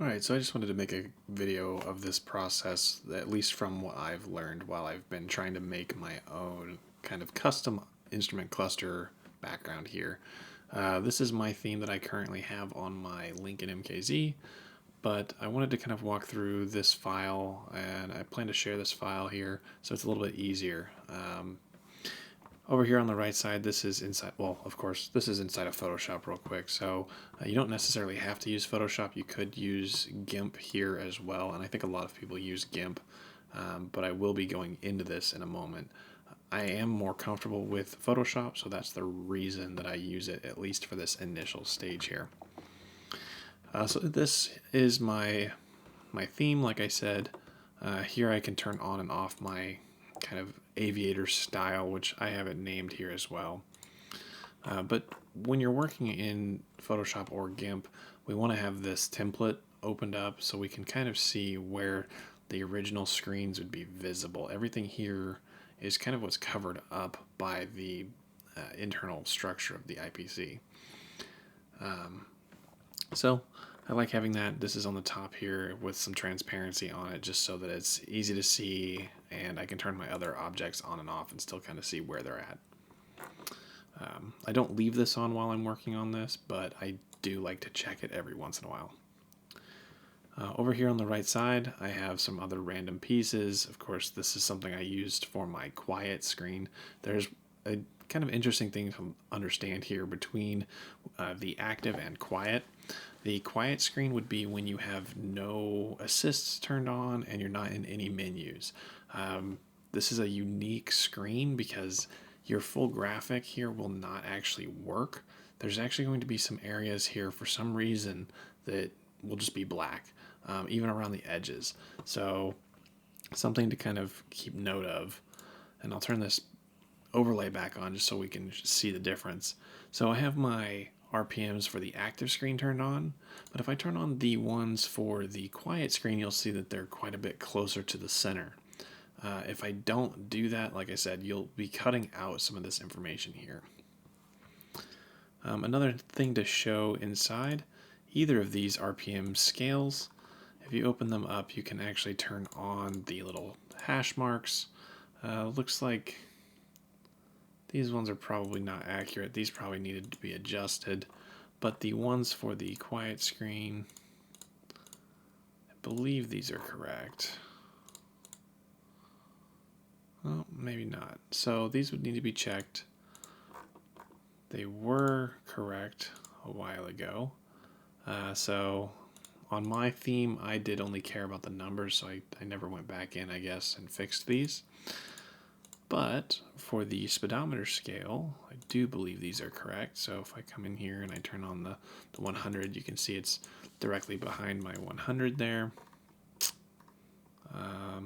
Alright, so I just wanted to make a video of this process, at least from what I've learned while I've been trying to make my own kind of custom instrument cluster background here. This is my theme that I currently have on my Lincoln MKZ, but I wanted to kind of walk through this file, and I plan to share this file here so it's a little bit easier. Over here on the right side, this is inside, well, of course, this is inside of Photoshop real quick. So you don't necessarily have to use Photoshop. You could use GIMP here as well. And I think a lot of people use GIMP, but I will be going into this in a moment. I am more comfortable with Photoshop, so that's the reason that I use it, at least for this initial stage here. So this is my theme, like I said. Here I can turn on and off my kind of aviator style, which I have it named here as well. But when you're working in Photoshop or GIMP, we want to have this template opened up so we can kind of see where the original screens would be visible. Everything here is kind of what's covered up by the internal structure of the IPC. So I like having that. This is on the top here with some transparency on it, just so that it's easy to see and I can turn my other objects on and off and still kind of see where they're at. I don't leave this on while I'm working on this, but I do like to check it every once in a while. Over here on the right side, I have some other random pieces. Of course, this is something I used for my quiet screen. There's a kind of interesting thing to understand here between the active and quiet. The quiet screen would be when you have no assists turned on and you're not in any menus. This is a unique screen because your full graphic here will not actually work. There's actually going to be some areas here for some reason that will just be black, even around the edges. So something to kind of keep note of. And I'll turn this overlay back on just so we can see the difference. So I have my RPMs for the active screen turned on, but if I turn on the ones for the quiet screen, you'll see that they're quite a bit closer to the center. If I don't do that, like I said, you'll be cutting out some of this information here. Another thing to show inside either of these RPM scales, if you open them up, you can actually turn on the little hash marks. Looks like these ones are probably not accurate. These probably needed to be adjusted. But the ones for the quiet screen, I believe these are correct. Well, maybe not. So these would need to be checked. They were correct a while ago. So on my theme, I did only care about the numbers, so I never went back in, I guess, and fixed these. But for the speedometer scale, I do believe these are correct. So if I come in here and I turn on the 100, you can see it's directly behind my 100 there.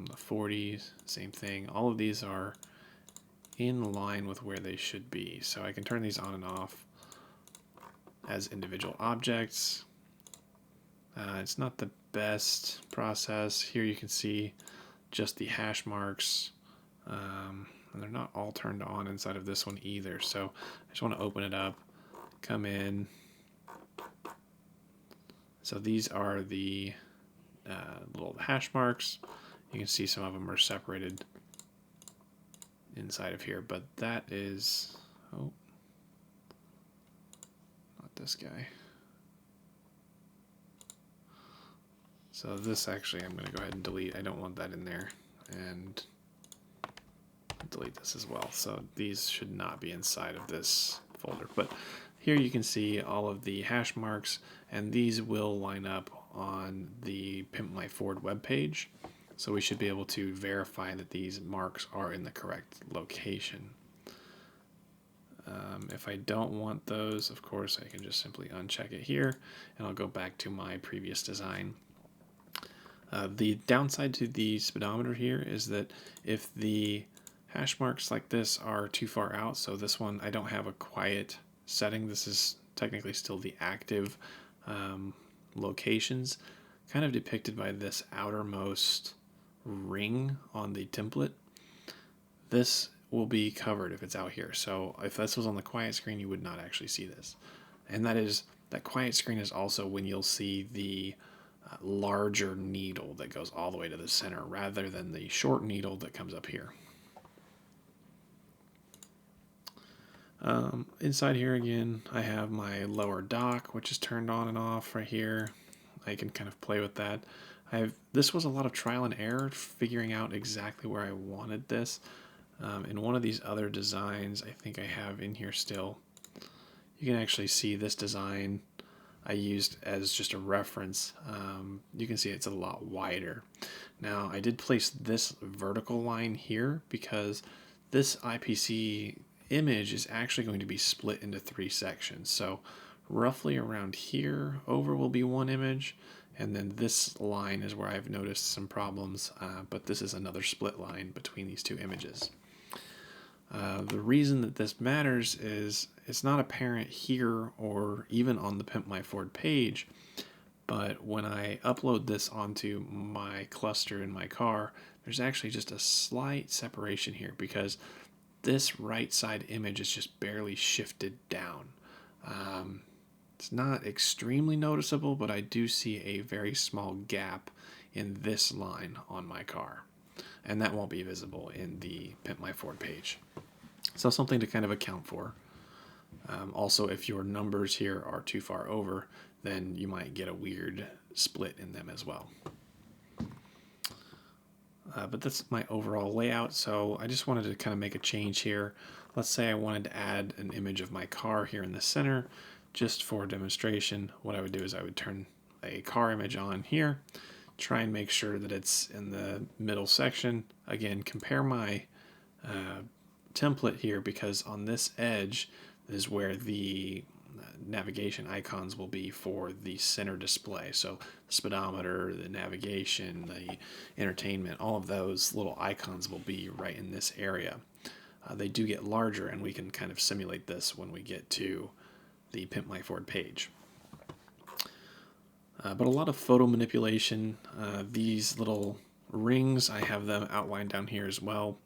The 40s, same thing. All of these are in line with where they should be. So I can turn these on and off as individual objects. It's not the best process. Here you can see just the hash marks. And they're not all turned on inside of this one either. So I just want to open it up, come in. So these are the little hash marks. You can see some of them are separated inside of here, but that is, oh, not this guy. So this actually, I'm going to go ahead and delete. I don't want that in there. And delete this as well. So these should not be inside of this folder. But here you can see all of the hash marks, and these will line up on the Pimp My Ford webpage. So we should be able to verify that these marks are in the correct location. If I don't want those, of course, I can just simply uncheck it here, and I'll go back to my previous design. The downside to the speedometer here is that if the hash marks like this are too far out, so this one I don't have a quiet setting, this is technically still the active locations, kind of depicted by this outermost ring on the template. This will be covered if it's out here. So if this was on the quiet screen, you would not actually see this. And that quiet screen is also when you'll see the larger needle that goes all the way to the center rather than the short needle that comes up here. Inside here again, I have my lower dock, which is turned on and off right here. I can kind of play with that. This was a lot of trial and error, figuring out exactly where I wanted this. In one of these other designs, I think I have in here still, you can actually see this design I used as just a reference. You can see it's a lot wider. Now, I did place this vertical line here because this IPC image is actually going to be split into 3 sections. So roughly around here over will be one image, and then this line is where I've noticed some problems, but this is another split line between these 2 images. The reason that this matters is it's not apparent here or even on the Pimp My Ford page, but when I upload this onto my cluster in my car, there's actually just a slight separation here because this right side image is just barely shifted down. It's not extremely noticeable, but I do see a very small gap in this line on my car, and that won't be visible in the Pimp My Ford page. So something to kind of account for. Also, if your numbers here are too far over, then you might get a weird split in them as well. But that's my overall layout, so I just wanted to kind of make a change here. Let's say I wanted to add an image of my car here in the center, just for demonstration. What I would do is I would turn a car image on here, try and make sure that it's in the middle section. Again, compare my template here, because on this edge is where the navigation icons will be for the center display. So the speedometer, the navigation, the entertainment, all of those little icons will be right in this area. They do get larger, and we can kind of simulate this when we get to the Pimp My Ford page. But a lot of photo manipulation. These little rings, I have them outlined down here as well.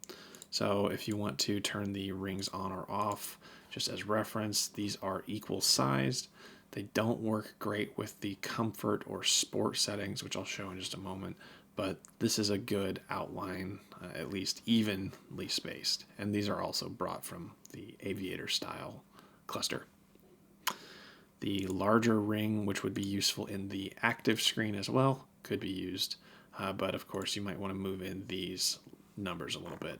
So if you want to turn the rings on or off, just as reference, these are equal sized. They don't work great with the comfort or sport settings, which I'll show in just a moment, but this is a good outline, at least evenly spaced. And these are also brought from the aviator style cluster. The larger ring, which would be useful in the active screen as well, could be used, but of course you might want to move in these numbers a little bit.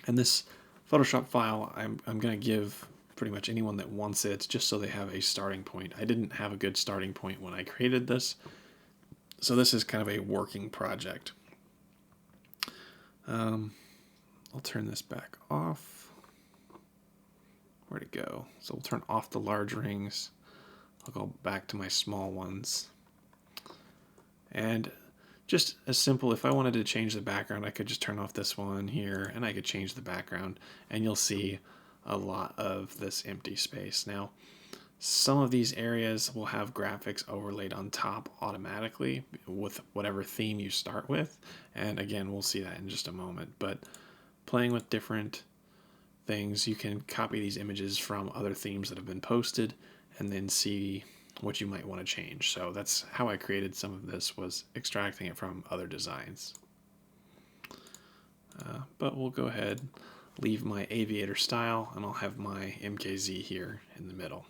And this Photoshop file, I'm going to give pretty much anyone that wants it, just so they have a starting point. I didn't have a good starting point when I created this, so this is kind of a working project. I'll turn this back off. Where'd it go? So we'll turn off the large rings. I'll go back to my small ones. And just as simple, if I wanted to change the background, I could just turn off this one here, and I could change the background, and you'll see a lot of this empty space. Now, some of these areas will have graphics overlaid on top automatically with whatever theme you start with, and again, we'll see that in just a moment. But playing with different things, you can copy these images from other themes that have been posted, and then see what you might want to change. So that's how I created some of this, was extracting it from other designs. But we'll go ahead, leave my aviator style, and I'll have my MKZ here in the middle.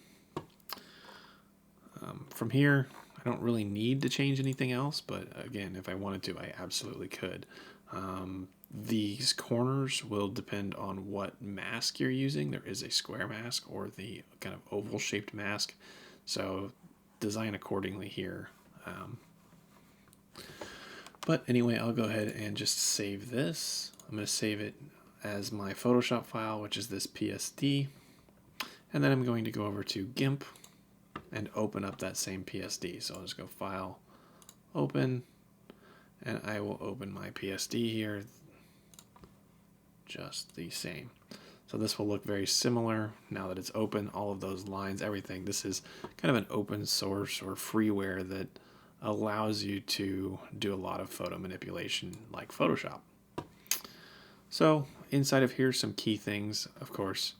From here, I don't really need to change anything else, but again, if I wanted to, I absolutely could. These corners will depend on what mask you're using. There is a square mask or the kind of oval shaped mask, so design accordingly here. But anyway, I'll go ahead and just save this. I'm going to save it as my Photoshop file, which is this PSD, and then I'm going to go over to GIMP and open up that same PSD. So I'll just go File, Open, and I will open my PSD here, just the same. So this will look very similar now that it's open. All of those lines, everything. This is kind of an open source or freeware that allows you to do a lot of photo manipulation like Photoshop. So inside of here, some key things, of course.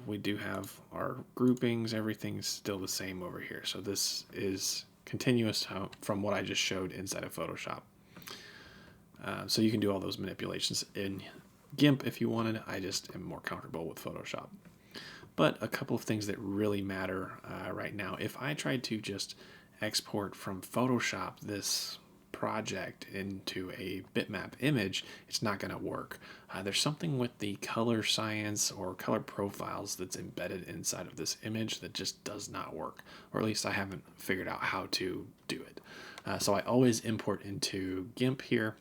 We do have our groupings, everything's still the same over here. So this is continuous from what I just showed inside of Photoshop. So you can do all those manipulations in GIMP if you wanted. I just am more comfortable with Photoshop. But a couple of things that really matter right now. If I tried to just export from Photoshop this project into a bitmap image, it's not going to work. There's something with the color science or color profiles that's embedded inside of this image that just does not work, or at least I haven't figured out how to do it. So I always import into GIMP here,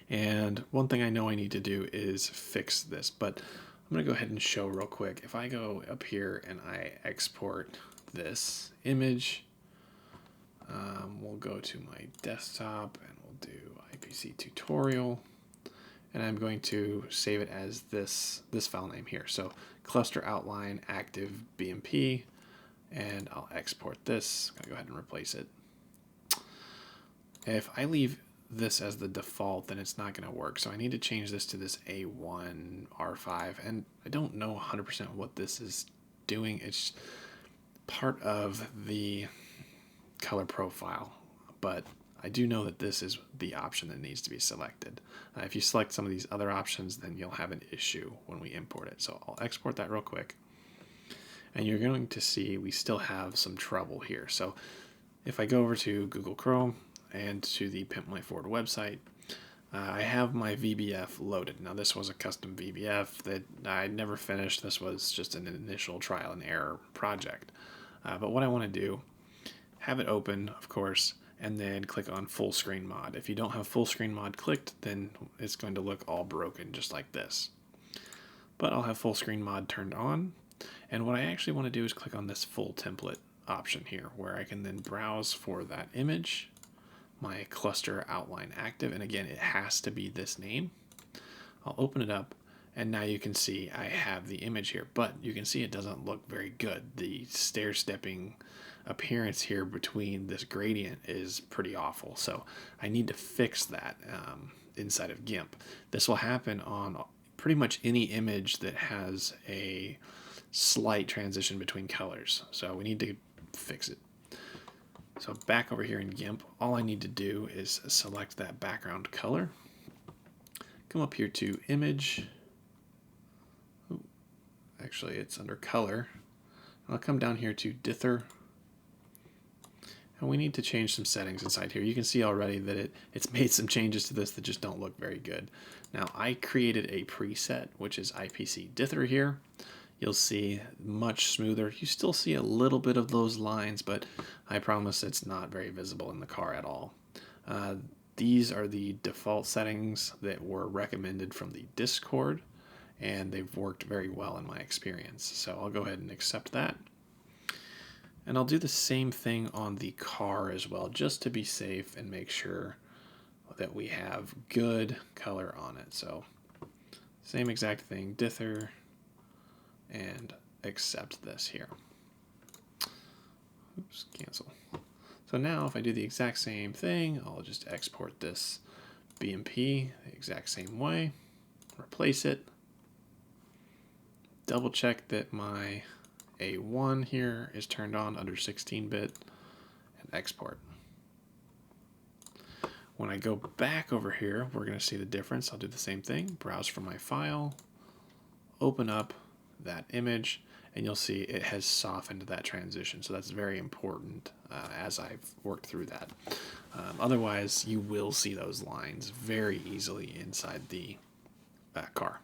and one thing I know I need to do is fix this, but I'm going to go ahead and show real quick. If I go up here and I export this image, we'll go to my desktop and we'll do IPC tutorial, and I'm going to save it as this file name here. So cluster outline active BMP, and I'll export this. I'm gonna go ahead and replace it. If I leave this as the default, then it's not going to work. So I need to change this to this A1 R5, and I don't know 100% what this is doing. It's part of the color profile, but I do know that this is the option that needs to be selected. If you select some of these other options, then you'll have an issue when we import it. So I'll export that real quick, and you're going to see we still have some trouble here. So if I go over to Google Chrome and to the Pimp My Ford website, I have my VBF loaded. Now this was a custom VBF that I never finished. This was just an initial trial and error project. But what I want to do, have it open, of course, and then click on full screen mod. If you don't have full screen mod clicked, then it's going to look all broken just like this. But I'll have full screen mod turned on, and what I actually want to do is click on this full template option here, where I can then browse for that image, my cluster outline active, and again it has to be this name. I'll open it up, and now you can see I have the image here, but you can see it doesn't look very good. The stair-stepping appearance here between this gradient is pretty awful, so I need to fix that inside of GIMP. This will happen on pretty much any image that has a slight transition between colors, so we need to fix it. So back over here in GIMP, all I need to do is select that background color, come up here to image, actually it's under color, I'll come down here to DITHER, and we need to change some settings inside here. You can see already that it's made some changes to this that just don't look very good. Now I created a preset, which is IPC DITHER here. You'll see much smoother. You still see a little bit of those lines, but I promise it's not very visible in the car at all. These are the default settings that were recommended from the Discord, and they've worked very well in my experience. So I'll go ahead and accept that. And I'll do the same thing on the car as well, just to be safe and make sure that we have good color on it. So same exact thing, DITHER, and accept this here. Oops, cancel. So now if I do the exact same thing, I'll just export this BMP the exact same way, replace it, double check that my A1 here is turned on under 16-bit, and export. When I go back over here, we're going to see the difference. I'll do the same thing, browse for my file, open up that image, and you'll see it has softened that transition. So that's very important as I've worked through that. Otherwise, you will see those lines very easily inside the car.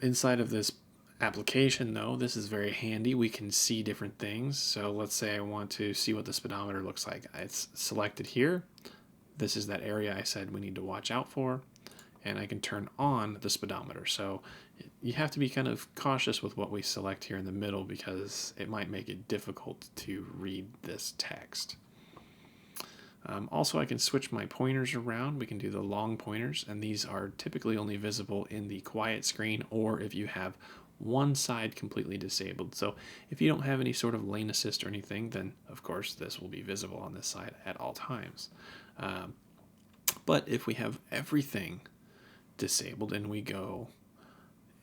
Inside of this application, though, this is very handy. We can see different things. So let's say I want to see what the speedometer looks like. It's selected here. This is that area I said we need to watch out for, and I can turn on the speedometer. So you have to be kind of cautious with what we select here in the middle, because it might make it difficult to read this text. Also, I can switch my pointers around. We can do the long pointers, and these are typically only visible in the quiet screen, or if you have one side completely disabled. So if you don't have any sort of lane assist or anything, then of course this will be visible on this side at all times. But if we have everything disabled and we go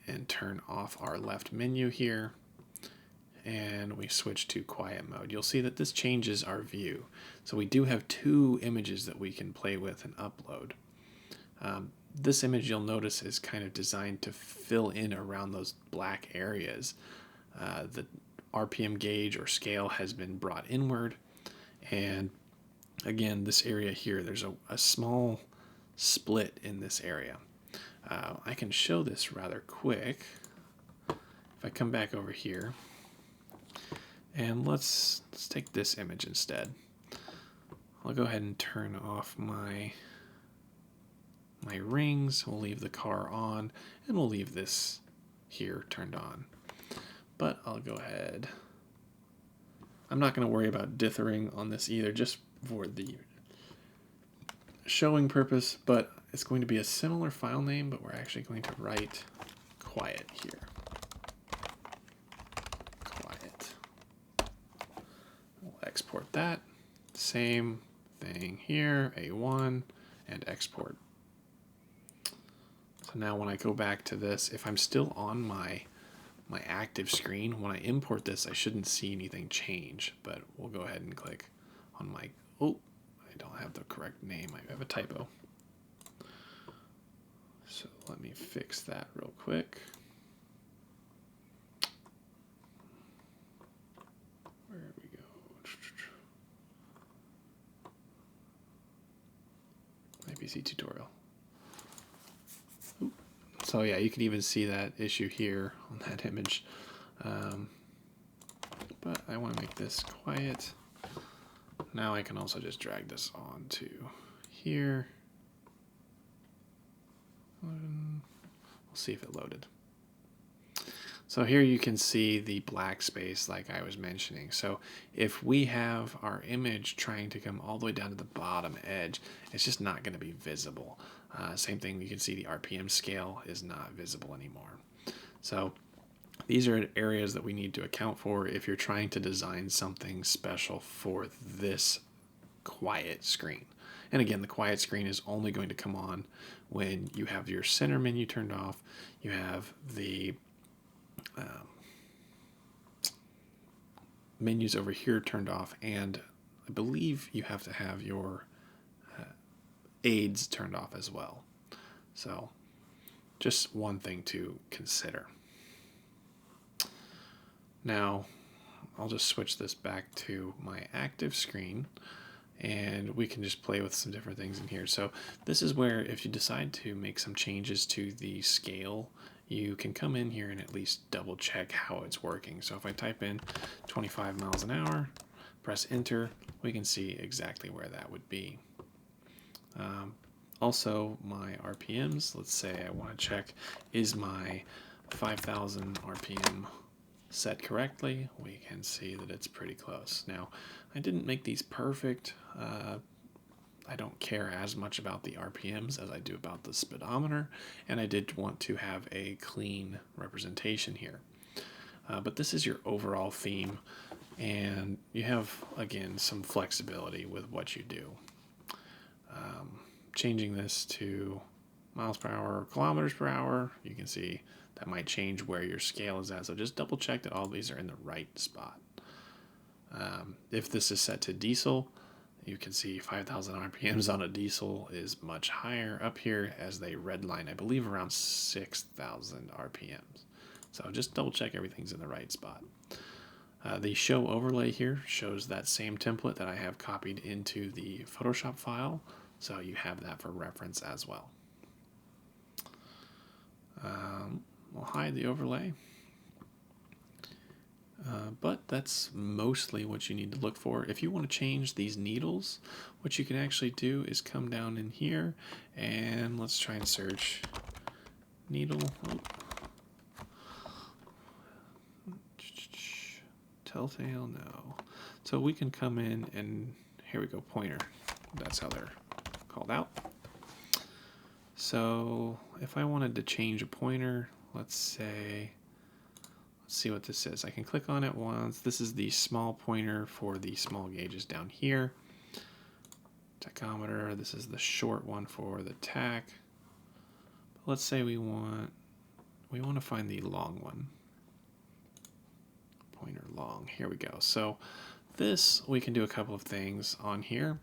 and turn off our left menu here, and we switch to quiet mode, you'll see that this changes our view. So we do have two images that we can play with and upload. This image, you'll notice, is kind of designed to fill in around those black areas. The RPM gauge or scale has been brought inward, and again, this area here, there's a small split in this area. I can show this rather quick. If I come back over here, and let's take this image instead. I'll go ahead and turn off my rings. We'll leave the car on, and we'll leave this here turned on. But I'll go ahead. I'm not going to worry about dithering on this either, just for the showing purpose, but it's going to be a similar file name, but we're actually going to write quiet here. Quiet. We'll export that. Same thing here, A1, and export. So now when I go back to this, if I'm still on my active screen, when I import this, I shouldn't see anything change, but we'll go ahead and click on my, oh, I don't have the correct name. I have a typo. So let me fix that real quick. Where we go? IPC tutorial. Oop. So yeah, you can even see that issue here on that image. But I want to make this quiet. Now I can also just drag this on to here. We'll see if it loaded. So here you can see the black space like I was mentioning. So if we have our image trying to come all the way down to the bottom edge, it's just not going to be visible. Same thing, you can see the RPM scale is not visible anymore. So these are areas that we need to account for if you're trying to design something special for this quiet screen. And again, the quiet screen is only going to come on when you have your center menu turned off, you have the menus over here turned off, and I believe you have to have your aids turned off as well. So just one thing to consider. Now I'll just switch this back to my active screen, and we can just play with some different things in here. So this is where if you decide to make some changes to the scale, you can come in here and at least double check how it's working. So if I type in 25 miles an hour, press enter, we can see exactly where that would be. Also my RPMs, let's say I want to check, is my 5,000 RPM set correctly? We can see that it's pretty close. Now, I didn't make these perfect. I don't care as much about the RPMs as I do about the speedometer, and I did want to have a clean representation here. But this is your overall theme, and you have, again, some flexibility with what you do. Changing this to miles per hour or kilometers per hour, you can see that might change where your scale is at, so just double check that all of these are in the right spot. If this is set to diesel, you can see 5,000 RPMs on a diesel is much higher up here as they redline, I believe around 6,000 RPMs. So just double check everything's in the right spot. The show overlay here shows that same template that I have copied into the Photoshop file, so you have that for reference as well. We'll hide the overlay. But that's mostly what you need to look for. If you want to change these needles, what you can actually do is come down in here and let's try and search needle. Telltale, no. So we can come in and here we go, pointer. That's how they're called out. So if I wanted to change a pointer, let's say, let's see what this is. I can click on it once. This is the small pointer for the small gauges down here. Tachometer, this is the short one for the tach. Let's say we want we want to find the long one. Pointer long. Here we go. So this, we can do a couple of things on here.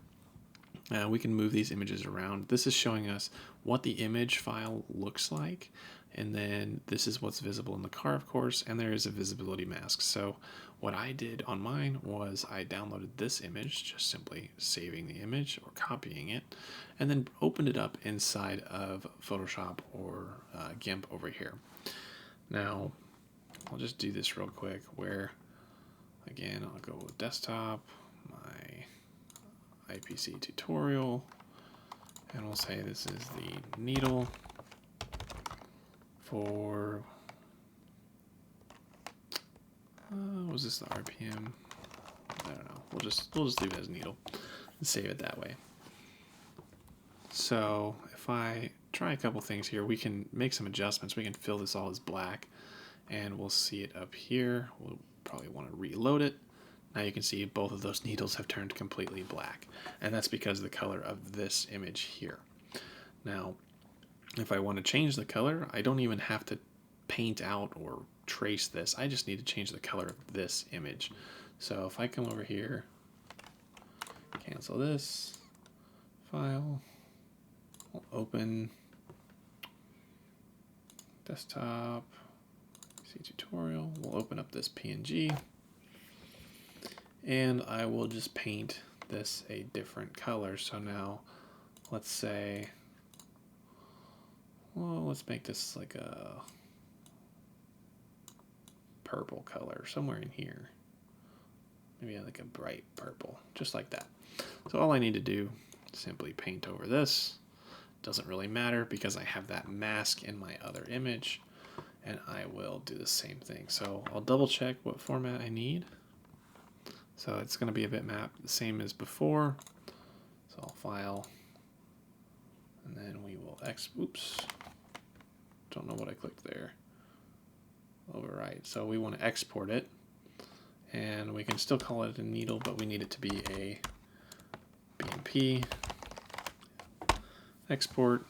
We can move these images around. This is showing us what the image file looks like, and then this is what's visible in the car, of course, and there is a visibility mask. So what I did on mine was I downloaded this image, just simply saving the image or copying it, and then opened it up inside of Photoshop or GIMP over here. Now, I'll just do this real quick where, again, I'll go with desktop, my IPC tutorial, and we'll say this is the needle for, was this the RPM? I don't know. We'll just leave it as needle and save it that way. So if I try a couple things here, we can make some adjustments. We can fill this all as black, and we'll see it up here. We'll probably want to reload it. Now you can see both of those needles have turned completely black, and that's because of the color of this image here. Now, if I want to change the color, I don't even have to paint out or trace this. I just need to change the color of this image. So if I come over here, cancel this file, we'll open desktop, see tutorial, we'll open up this PNG, and I will just paint this a different color. So now let's say, well, let's make this like a purple color somewhere in here. Maybe like a bright purple, just like that. So all I need to do is simply paint over this. Doesn't really matter because I have that mask in my other image, and I will do the same thing. So I'll double check what format I need. So it's going to be a bitmap, the same as before. So I'll file, and then we will oops, don't know what I clicked there. Overwrite. So we want to export it, and we can still call it a needle, but we need it to be a BMP. Export.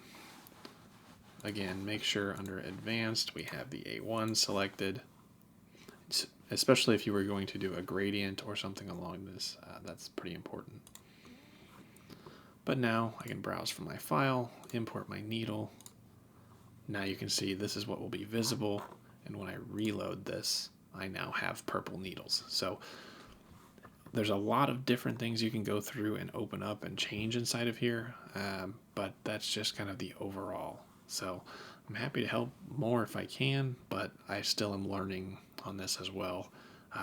Again, make sure under advanced we have the A1 selected, especially if you were going to do a gradient or something along this. That's pretty important. But now I can browse from my file, import my needle. Now you can see this is what will be visible, and when I reload this, I now have purple needles. So there's a lot of different things you can go through and open up and change inside of here, but that's just kind of the overall. So I'm happy to help more if I can, but I still am learning on this as well.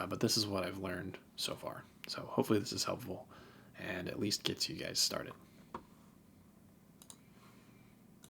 But this is what I've learned so far. So hopefully this is helpful and at least gets you guys started.